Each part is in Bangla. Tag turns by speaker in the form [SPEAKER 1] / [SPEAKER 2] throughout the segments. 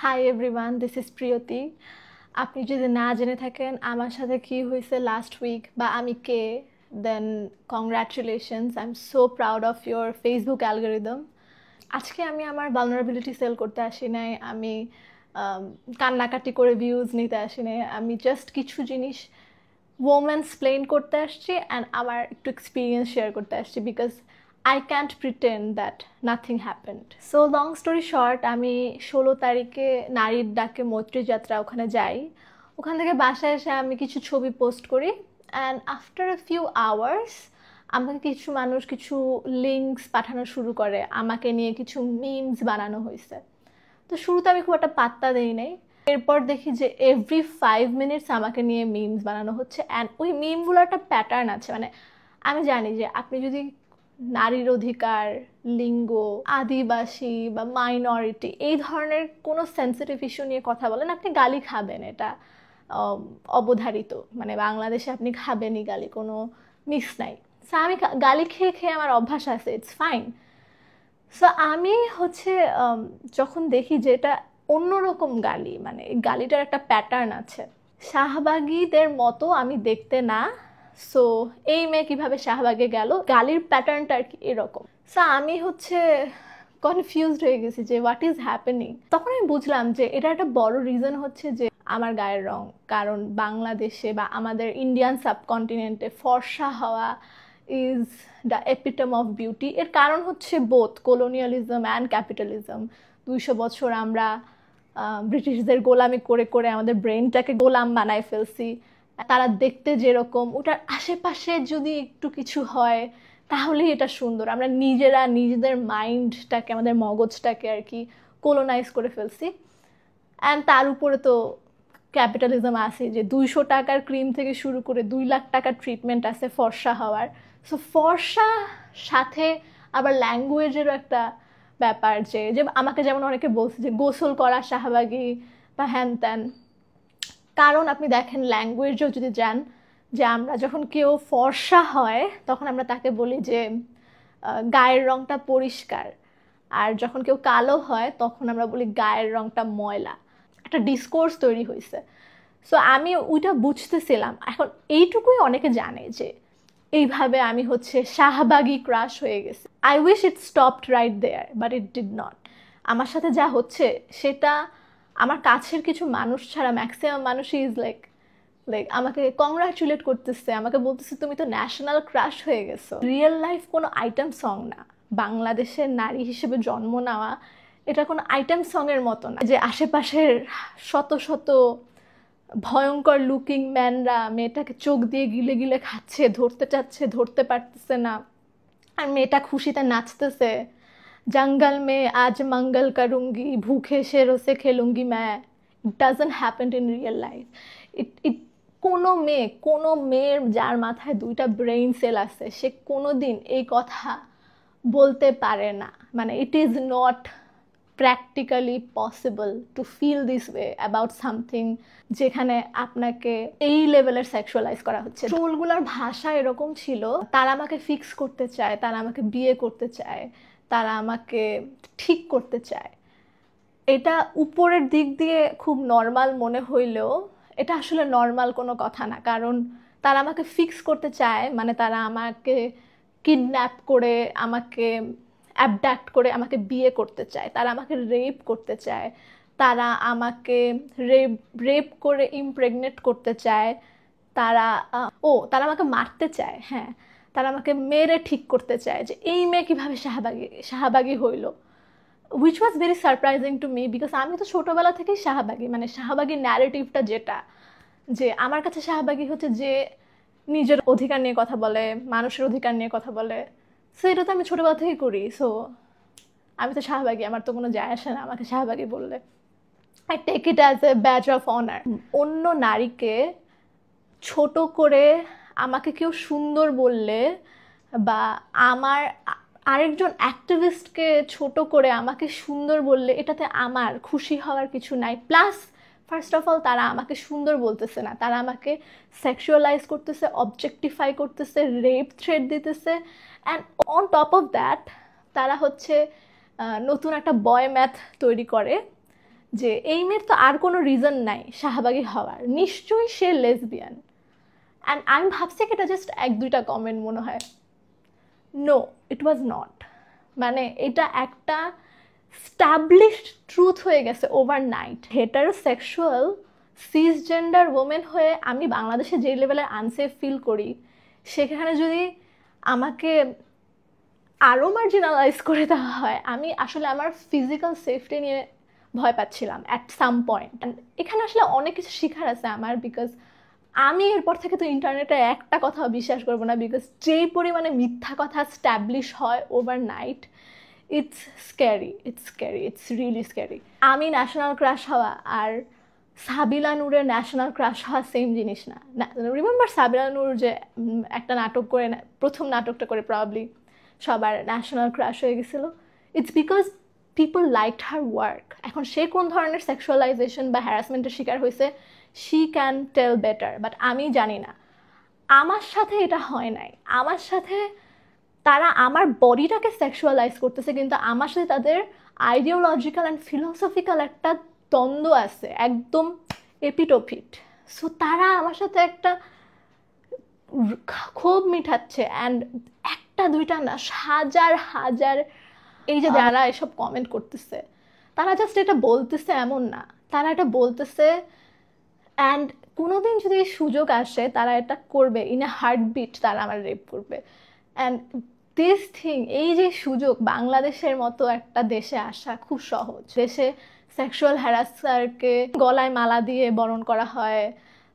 [SPEAKER 1] Hi everyone, this is Priyoti. আপনি যদি না জেনে থাকেন আমার সাথে কী হয়েছে লাস্ট উইক বা আমি কে, then congratulations, I am so proud of your Facebook algorithm. আজকে আমি আমার ভালনারেবিলিটি সেল করতে আসি নাই, আমি কান্নাকাটি করে ভিউজ নিতে আসি নাই, আমি জাস্ট কিছু জিনিস ওমেন্সপ্লেইন করতে আসছি অ্যান্ড আমার একটু এক্সপিরিয়েন্স শেয়ার করতে আসছি because I can't pretend that nothing happened. So long story short, আমি 16 তারিখে নারীর ডাকে মৈত্রী যাত্রা ওখানে যাই। ওখান থেকে বাসায় এসে আমি কিছু ছবি পোস্ট করি and after a few hours আমাকে কিছু মানুষ কিছু লিঙ্কস পাঠানো শুরু করে, আমাকে নিয়ে কিছু মিমস বানানো হয়েছে। তো শুরুতে আমি খুব একটা পাত্তা দেই নাই, এরপর দেখি যে এভরি 5 মিনিটস আমাকে নিয়ে মিমস বানানো হচ্ছে অ্যান্ড ওই মিমগুলো একটা প্যাটার্ন আছে। মানে আমি জানি যে আপনি যদি নারীর অধিকার, লিঙ্গ, আদিবাসী বা মাইনরিটি এই ধরনের কোনো সেন্সিটিভ ইস্যু নিয়ে কথা বলেন, আপনি গালি খাবেন, এটা অবধারিত। মানে বাংলাদেশে আপনি খাবেনই গালি, কোনো মিস নাই। সো আমি গালি খেয়ে খেয়ে আমার অভ্যাস আছে, ইটস ফাইন। সো আমি যখন দেখি যে এটা অন্যরকম গালি, মানে এই গালিটার একটা প্যাটার্ন আছে, শাহবাগীদের মতো আমি দেখতে না। সো এই মেয়ে কীভাবে শাহবাগে গেল, গালির প্যাটার্নটা আর কি এরকম। সো আমি কনফিউজড হয়ে গেছি যে হোয়াট ইজ হ্যাপেনিং। তখন আমি বুঝলাম যে এটা একটা বড় রিজন হচ্ছে যে আমার গায়ের রং। কারণ বাংলাদেশে বা আমাদের ইন্ডিয়ান সাবকন্টিনেন্টে ফর্সা হওয়া is the epitome of beauty. এর কারণ হচ্ছে বোথ কলোনিয়ালিজম অ্যান্ড ক্যাপিটালিজম। 200 বছর আমরা ব্রিটিশদের গোলামি করে করে আমাদের ব্রেনটাকে গোলাম বানায় ফেলছি। তারা দেখতে যেরকম, ওটার আশেপাশে যদি একটু কিছু হয় তাহলেই এটা সুন্দর। আমরা নিজেরা নিজেদের মাইন্ডটাকে, আমাদের মগজটাকে আর কি কোলোনাইজ করে ফেলছি। অ্যান্ড তার উপরে তো ক্যাপিটালিজম আছে, যে 200 টাকার ক্রিম থেকে শুরু করে 2 লাখ টাকার ট্রিটমেন্ট আছে ফর্সা হওয়ার। সো ফর্সা সাথে আবার ল্যাঙ্গুয়েজেরও একটা ব্যাপার, যে আমাকে যেমন অনেকে বলছে যে গোসল করা শাহবাগী বা হ্যান ত্যান। কারণ আপনি দেখেন ল্যাঙ্গুয়েজও যদি যান, যে আমরা যখন কেউ ফর্সা হয় তখন আমরা তাকে বলি যে গায়ের রংটা পরিষ্কার, আর যখন কেউ কালো হয় তখন আমরা বলি গায়ের রংটা ময়লা। একটা ডিসকোর্স তৈরি হয়েছে। সো আমি ওইটা বুঝতেছিলাম। এখন এইটুকুই অনেকে জানে যে এইভাবে আমি শাহবাগী ক্রাশ হয়ে গেছি। I wish it stopped right there, but it did not. আমার সাথে যা হচ্ছে সেটা আমার কাছের কিছু মানুষ ছাড়া ম্যাক্সিমাম মানুষই ইজ লাইক আমাকে কংগ্রাচুলেট করতেছে, আমাকে বলতেছে তুমি তো ন্যাশনাল ক্রাশ হয়ে গেছো। রিয়েল লাইফ কোনো আইটেম সং না। বাংলাদেশের নারী হিসেবে জন্ম নেওয়া এটা কোনো আইটেম সঙের মতো না, যে আশেপাশের শত শত ভয়ঙ্কর লুকিং ম্যানরা মেয়েটাকে চোখ দিয়ে গিলে গিলে খাচ্ছে, ধরতে চাচ্ছে, ধরতে পারতেছে না, আর মেয়েটা খুশিতে নাচতেছে, জঙ্গল মে আজ মঙ্গল করুঙ্গি, ভুখে শেরো সে খেলুঙ্গি ম্যায়। It doesn't happen in real life. It কোনো মেয়ের যার মাথায় 2টা ব্রেইন সেল আছে, সে কোনো দিন এই কথা বলতে পারে না। মানে it is not practically possible to feel this way about something যেখানে আপনাকে এই লেভেলের সেক্সুয়ালাইজ করা হচ্ছে। ট্রোলগুলোর ভাষা এরকম ছিল, তারা আমাকে ফিক্স করতে চায়, তারা আমাকে বিয়ে করতে চায়, তারা আমাকে ঠিক করতে চায়। এটা উপরের দিক দিয়ে খুব নর্মাল মনে হইলেও এটা আসলে নর্মাল কোনো কথা না। কারণ তারা আমাকে ফিক্স করতে চায়, মানে তারা আমাকে কিডন্যাপ করে, আমাকে অ্যাবডাক্ট করে আমাকে বিয়ে করতে চায়, তারা আমাকে রেপ করতে চায়, তারা আমাকে রেপ করে ইমপ্রেগনেট করতে চায়, তারা তারা আমাকে মারতে চায়। হ্যাঁ, তারা আমাকে মেরে ঠিক করতে চায় যে এই মেয়ে কীভাবে শাহবাগী হইল, which was very surprising to me because আমি তো ছোটোবেলা থেকেই শাহবাগী। মানে শাহবাগী ন্যারেটিভটা যেটা, যে আমার কাছে শাহবাগী হচ্ছে যে নিজের অধিকার নিয়ে কথা বলে, মানুষের অধিকার নিয়ে কথা বলে। সো এটা তো আমি ছোটোবেলা থেকেই করি। সো আমি তো শাহবাগী, আমার তো কোনো যায় আসে না আমাকে শাহবাগী বললে। I take it as a badge of honour. অন্য নারীকে ছোট করে আমাকে কেউ সুন্দর বললে, বা আমার আরেকজন অ্যাক্টিভিস্টকে ছোট করে আমাকে সুন্দর বললে, এটাতে আমার খুশি হওয়ার কিছু নাই। প্লাস ফার্স্ট অফ অল তারা আমাকে সুন্দর বলতেছে না, তারা আমাকে সেক্সুয়ালাইজ করতেছে, অবজেক্টিফাই করতেছে, রেপ থ্রেট দিতেছে। And on top of that তারা নতুন একটা বয় ম্যাথ তৈরি করে, যে এই মেয়ের তো আর কোনো রিজন নাই শাহবাগী হওয়ার, নিশ্চয়ই সে লেসবিয়ান। অ্যান্ড আমি ভাবছি এটা জাস্ট এক দুইটা কমেন্ট মনে হয়। No, it was not. মানে এটা একটা স্টাবলিশড ট্রুথ হয়ে গেছে ওভারনাইট। হেটারোসেক্সুয়াল সিসজেন্ডার ওমেন হয়ে আমি বাংলাদেশে যে লেভেলের আনসেফ ফিল করি, সেখানে যদি আমাকে আরও মার্জিনালাইজ করে দেওয়া হয়, আমি আসলে আমার ফিজিক্যাল সেফটি নিয়ে ভয় পাচ্ছিলাম অ্যাট সাম পয়েন্ট। এখানে আসলে অনেক কিছু শেখার আছে আমার, বিকজ আমি এরপর থেকে তো ইন্টারনেটে একটা কথা বিশ্বাস করবো না, বিকজ যেই পরিমাণে মিথ্যা কথা স্ট্যাবলিশ হয় overnight, it's scary, it's really scary. আমি ন্যাশনাল ক্রাশ হওয়া আর সাবিলা নূরের ন্যাশনাল ক্রাশ হওয়া সেম জিনিস না। রিমেম্বার সাবিলা নূর যে একটা নাটক করে, প্রথম নাটকটা করে প্রবাবলি সবার ন্যাশনাল ক্রাশ হয়ে গেছিলো। It's because people liked her work. এখন সে কোন ধরনের সেক্সুয়ালাইজেশন বা হ্যারাসমেন্টের শিকার হয়েছে, she can tell better, but আমি জানি না। আমার সাথে এটা হয় নাই। আমার সাথে তারা আমার বডিটাকে সেক্সুয়ালাইজ করতেছে, কিন্তু আমার সাথে তাদের আইডিওলজিক্যাল অ্যান্ড ফিলোসফিক্যাল একটা দ্বন্দ্ব আছে, একদম এপিটোপিট। সো তারা আমার সাথে একটা ক্ষোভ মিঠাচ্ছে, অ্যান্ড একটা দুইটা না, হাজার হাজার। এই যে যারা এসব কমেন্ট করতেছে, তারা জাস্ট এটা বলতেছে এমন না, তারা এটা বলতেছে অ্যান্ড কোনোদিন যদি সুযোগ আসে তারা এটা করবে, ইন এ হার্টবিট তারা আমার রেপ করবে। অ্যান্ড দিস থিং, এই যে সুযোগ বাংলাদেশের মতো একটা দেশে আসা খুব সহজ, দেশে সেক্সুয়াল হ্যারাসারকে গলায় মালা দিয়ে বরণ করা হয়,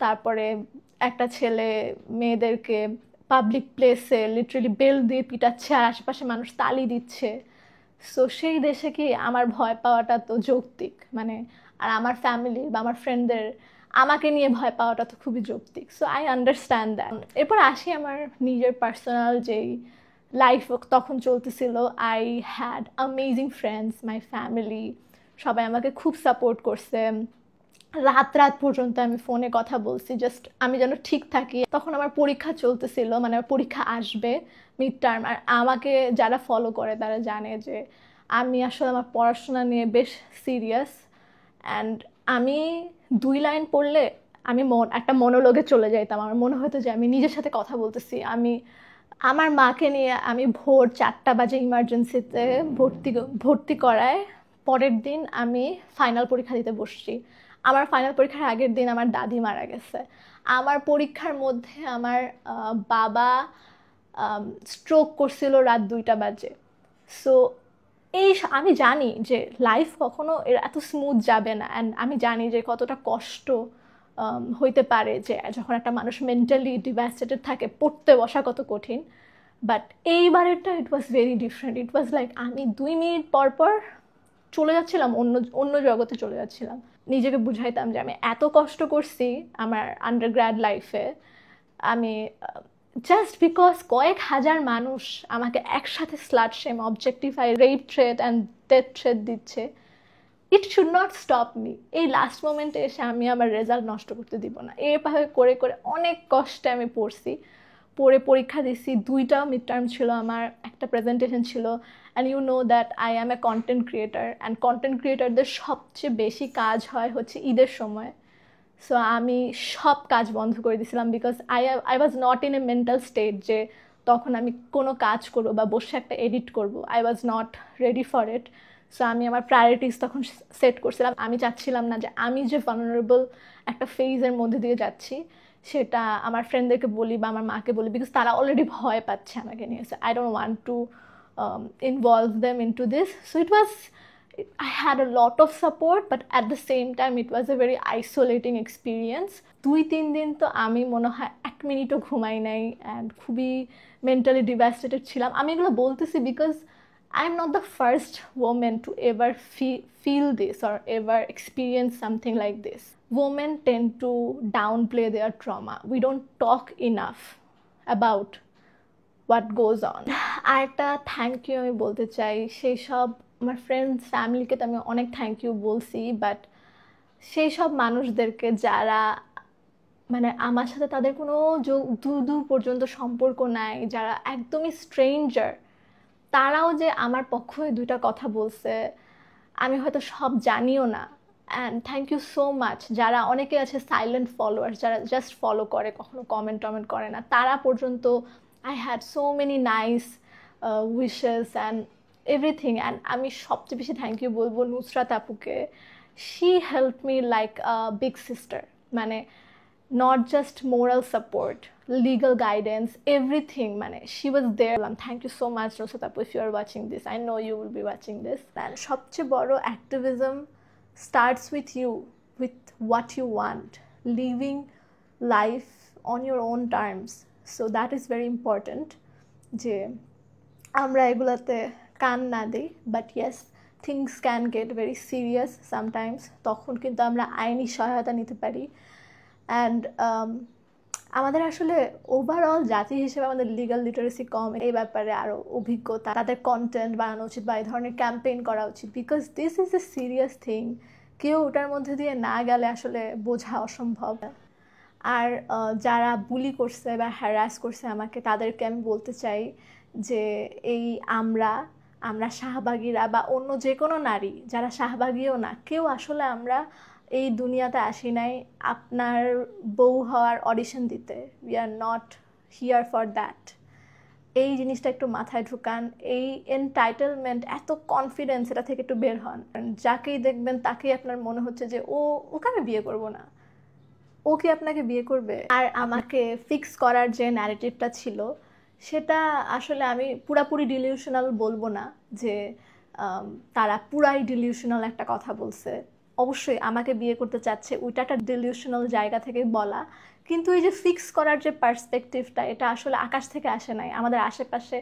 [SPEAKER 1] তারপরে একটা ছেলে মেয়েদেরকে পাবলিক প্লেসে লিটারেলি বেল দিয়ে পিটাচ্ছে আর আশেপাশে মানুষ তালি দিচ্ছে। সো সেই দেশে কি আমার ভয় পাওয়াটা তো যৌক্তিক, মানে আর আমার ফ্যামিলি বা আমার ফ্রেন্ডদের আমাকে নিয়ে ভয় পাওয়াটা তো খুবই যৌক্তিক। So I understand that. এরপর আসি আমার নিজের পার্সোনাল যেই লাইফ তখন চলতেছিল। I had amazing friends, my family সবাই আমাকে খুব সাপোর্ট করছে। রাত রাত পর্যন্ত আমি ফোনে কথা বলছি, জাস্ট আমি যেন ঠিক থাকি। তখন আমার পরীক্ষা চলতেছিল, মানে আমার পরীক্ষা আসবে মিড টার্ম, আর আমাকে যারা ফলো করে তারা জানে যে আমি আসলে আমার পড়াশোনা নিয়ে বেশ সিরিয়াস। অ্যান্ড আমি 2 লাইন পড়লে আমি একটা মনোলগে চলে যাইতাম। আমার মনে হতো যে আমি নিজের সাথে কথা বলতেছি। আমার মাকে নিয়ে আমি ভোর 4টা বাজে ইমার্জেন্সিতে ভর্তি করায় পরের দিন আমি ফাইনাল পরীক্ষা দিতে বসছি। আমার ফাইনাল পরীক্ষার আগের দিন আমার দাদি মারা গেছে। আমার পরীক্ষার মধ্যে আমার বাবা স্ট্রোক করছিল রাত 2টা বাজে। সো আমি জানি যে লাইফ কখনো এত স্মুথ যাবে না, অ্যান্ড আমি জানি যে কতটা কষ্ট হইতে পারে যে যখন একটা মানুষ মেন্টালি ডিভাস্টেটেড থাকে, পড়তে বসা কত কঠিন। বাট এইবারেরটা it was very different. It was like আমি 2 মিনিট পর পর চলে যাচ্ছিলাম, অন্য জগতে চলে যাচ্ছিলাম। নিজেকে বুঝাইতাম যে আমি এত কষ্ট করছি আমার আন্ডারগ্র্যাড লাইফে, আমি জাস্ট বিকজ কয়েক হাজার মানুষ আমাকে একসাথে slut shame, objectify, rape threat and death threat দিচ্ছে। It should not stop me. এই লাস্ট মোমেন্টে এসে আমি আমার রেজাল্ট নষ্ট করতে দিব না। এভাবে করে করে অনেক কষ্টে আমি পড়ছি, পড়ে পরীক্ষা দিছি। 2টা মিড টার্ম ছিল আমার, একটা প্রেজেন্টেশন ছিল। And you know that I am a content creator, and content ক্রিয়েটারদের সবচেয়ে বেশি কাজ হয় হচ্ছে ঈদের সময়। সো আমি সব কাজ বন্ধ করে দিয়েছিলাম, because I was not in a mental state যে তখন আমি কোনো কাজ করবো বা বসে একটা এডিট করবো। I was not ready for it. So আমি আমার প্রায়োরিটিস তখন সেট করছিলাম। আমি চাচ্ছিলাম না যে আমি যে ভালনারেবল একটা ফেজের মধ্যে দিয়ে যাচ্ছি সেটা আমার ফ্রেন্ডদেরকে বলি বা আমার মাকে বলি, বিকজ তারা অলরেডি ভয় পাচ্ছে আমাকে নিয়ে। So I don't want to involve them into this. So I had a lot of support, but at the same time it was a very isolating experience. 2-3 দিন তো আমি মনে হয় 1 মিনিটও ঘুমাই নাই, অ্যান্ড খুবই মেন্টালি ডিভাস্টেটেড ছিলাম। আমি এগুলো বলতেছি because I am not the first woman to ever feel this or ever experience something like this. Women tend to downplay their trauma. We don't talk enough about what goes on. আর একটা থ্যাংক ইউ আমি বলতে চাই সেই সব আমার ফ্রেন্ডস ফ্যামিলিকে, তো আমি অনেক থ্যাংক ইউ বলছি, বাট সেই সব মানুষদেরকে যারা মানে আমার সাথে তাদের কোনো দূর পর্যন্ত সম্পর্ক নাই, যারা একদমই স্ট্রেঞ্জার, তারাও যে আমার পক্ষে 2টা কথা বলছে, আমি হয়তো সব জানিও না, and thank you so much যারা অনেকে আছে সাইলেন্ট ফলোয়ার্স, যারা জাস্ট ফলো করে, কখনো কমেন্ট করে না, তারা পর্যন্ত I had so many nice wishes and everything. And আমি সবচেয়ে বেশি থ্যাংক ইউ বলবো নুসরাত আপুকে। She help me like big sister, মানে not just moral support, legal guidance, everything. Mane, she was there. Thank you so much, Nusrat Apu, if you are watching this. I know you will be watching this. And সবচেয়ে বড় activism starts with you, with what you want, living life on your own terms. So that is very important. যে আমরা এগুলাতে কান না দিই, but yes things can get very serious sometimes, তখন কিন্তু আমরা আইনি সহায়তা নিতে পারি। অ্যান্ড আমাদের আসলে ওভারঅল জাতি হিসেবে আমাদের লিগাল লিটারেসি কম, এই ব্যাপারে আরও অভিজ্ঞতা, তাদের কন্টেন্ট বানানো উচিত বা এই ধরনের ক্যাম্পেইন করা উচিত, because this is a serious thing. কেউ ওটার মধ্যে দিয়ে না গেলে আসলে বোঝা অসম্ভব। আর যারা বুলি করছে বা হ্যারাস করছে আমাকে, তাদেরকে আমি বলতে চাই যে এই আমরা শাহবাগীরা বা অন্য যে কোনো নারী যারা শাহবাগীও না, কেউ আসলে আমরা এই দুনিয়াতে আসি নাই আপনার বউ হওয়ার অডিশন দিতে। We are not here for that. এই জিনিসটা একটু মাথায় ঢুকান। এই এনটাইটেলমেন্ট, এত কনফিডেন্স, এটা থেকে একটু বের হন। যাকেই দেখবেন তাকেই আপনার মনে হচ্ছে যে ওকে আমি বিয়ে করবো না, ও কি আপনাকে বিয়ে করবে? আর আমাকে ফিক্স করার যে ন্যারেটিভটা ছিল, সেটা আসলে আমি পুরাপুরি ডিলিউশনাল বলবো না যে তারা পুরাই ডিলিউশনাল একটা কথা বলছে। অবশ্যই আমাকে বিয়ে করতে চাচ্ছে, ওইটা একটা ডিলিউশনাল জায়গা থেকে বলা, কিন্তু এই যে ফিক্স করার যে পার্সপেক্টিভটা, এটা আসলে আকাশ থেকে আসে নাই। আমাদের আশেপাশে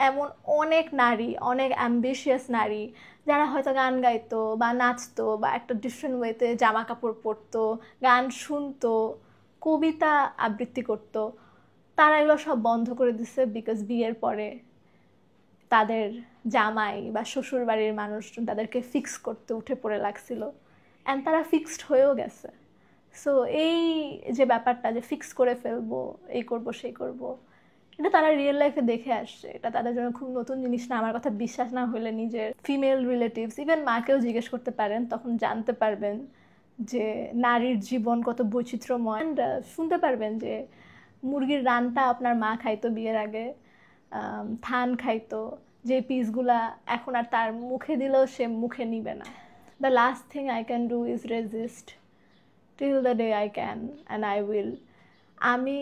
[SPEAKER 1] এমন অনেক নারী, অনেক অ্যাম্বিশিয়াস নারী, যারা হয়তো গান গাইতো বা নাচতো বা একটা ডিফারেন্ট ওয়েতে জামা কাপড় পরতো, গান শুনতো, কবিতা আবৃত্তি করতো, তারা এগুলো সব বন্ধ করে দিছে বিকজ বিয়ের পরে তাদের জামাই বা শ্বশুর বাড়ির মানুষজন তাদেরকে ফিক্স করতে উঠে পড়ে লাগছিল, অ্যান্ড তারা ফিক্সড হয়েও গেছে। সো এই যে ব্যাপারটা যে ফিক্স করে ফেলবো, এই করব সেই করব, এটা তারা রিয়েল লাইফে দেখে আসছে। এটা তাদের জন্য খুব নতুন জিনিস না। আমার কথা বিশ্বাস না হলে নিজের ফিমেল রিলেটিভস, ইভেন মাকেও জিজ্ঞেস করতে পারেন, তখন জানতে পারবেন যে নারীর জীবন কত বৈচিত্র্যময়। অ্যান্ড শুনতে পারবেন যে মুরগির রানটা আপনার মা খাইতো বিয়ের আগে, থান খাইতো, যে পিসগুলা এখন আর তার মুখে দিলেও সে মুখে নিবে না। The last thing I can do is resist till the day I can, and I will. আমি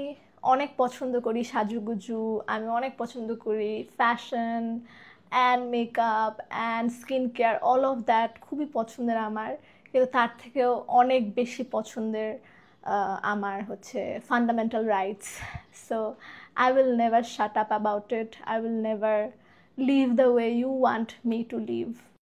[SPEAKER 1] অনেক পছন্দ করি সাজুগুজু, আমি অনেক পছন্দ করি fashion and makeup and skin care, all of that খুবই পছন্দের আমার। কিন্তু তার থেকেও অনেক বেশি পছন্দের আমার হচ্ছে fundamental rights. So I will never shut up about it. I will never live the way you want me to live.